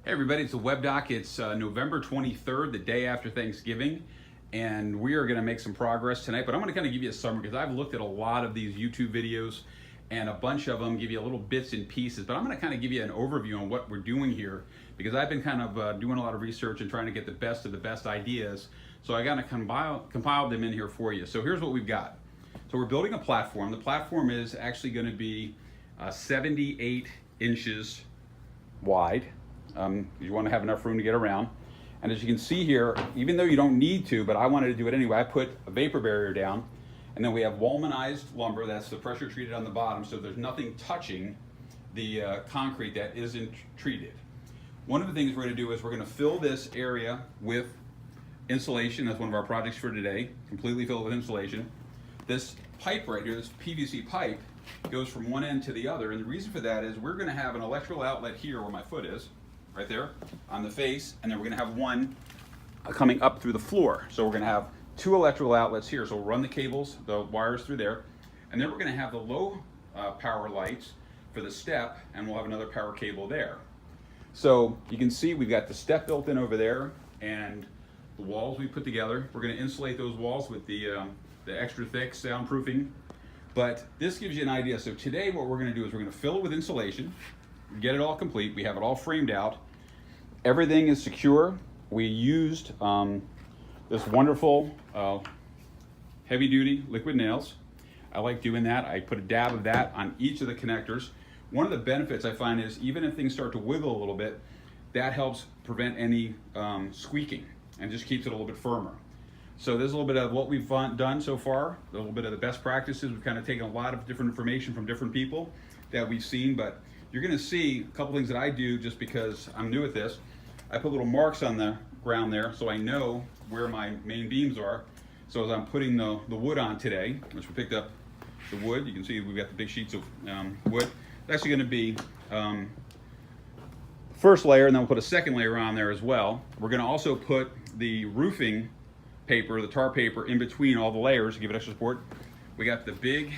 Hey everybody, it's the Web Doc. It's November 23rd, the day after Thanksgiving, and we are going to make some progress tonight, but I'm going to kind of give you a summary because I've looked at a lot of these YouTube videos and a bunch of them give you little bits and pieces, but I'm going to kind of give you an overview on what we're doing here because I've been kind of doing a lot of research and trying to get the best of the best ideas, so I got to compile them in here for you. So here's what we've got. So we're building a platform. The platform is actually going to be 78 inches wide. You want to have enough room to get around. And as you can see here, even though you don't need to, but I wanted to do it anyway, I put a vapor barrier down, and then we have Wallmanized lumber. That's the pressure treated on the bottom, so there's nothing touching the concrete that isn't treated. One of the things we're going to do is we're going to fill this area with insulation. That's one of our projects for today, completely filled with insulation. This pipe right here, this PVC pipe, goes from one end to the other, and the reason for that is we're going to have an electrical outlet here where my foot is, right there on the face, and then we're going to have one coming up through the floor. So we're going to have two electrical outlets here. So we'll run the cables, the wires through there, and then we're going to have the low power lights for the step, and we'll have another power cable there. So you can see we've got the step built in over there, and the walls we put together. We're going to insulate those walls with the extra thick soundproofing. But this gives you an idea. So today what we're going to do is we're going to fill it with insulation, get it all complete. We have it all framed out. Everything is secure. We used this wonderful heavy duty liquid nails. I like doing that. I put a dab of that on each of the connectors. One of the benefits I find is even if things start to wiggle a little bit, that helps prevent any squeaking and just keeps it a little bit firmer. So there's a little bit of what we've done so far, a little bit of the best practices. We've kind of taken a lot of different information from different people that we've seen, but you're going to see a couple things that I do just because I'm new at this. I put little marks on the ground there so I know where my main beams are. So as I'm putting the wood on today, which we picked up the wood, you can see we've got the big sheets of wood. It's actually going to be first layer, and then we'll put a second layer on there as well. We're going to also put the roofing paper, the tar paper, in between all the layers to give it extra support. We got the big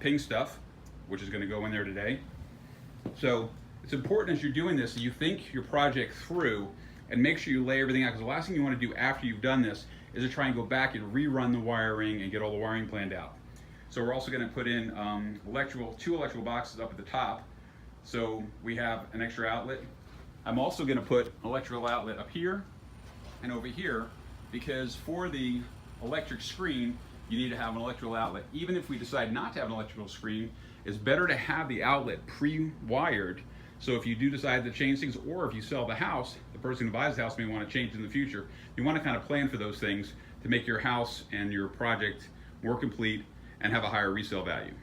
pink stuff, which is going to go in there today. So it's important as you're doing this that you think your project through and make sure you lay everything out, because the last thing you want to do after you've done this is to try and go back and rerun the wiring and get all the wiring planned out. So we're also going to put in two electrical boxes up at the top, so we have an extra outlet. I'm also going to put an electrical outlet up here and over here, because for the electric screen you need to have an electrical outlet. Even if we decide not to have an electrical screen, it's better to have the outlet pre-wired, so if you do decide to change things, or if you sell the house, the person who buys the house may want to change in the future. You want to kind of plan for those things to make your house and your project more complete and have a higher resale value.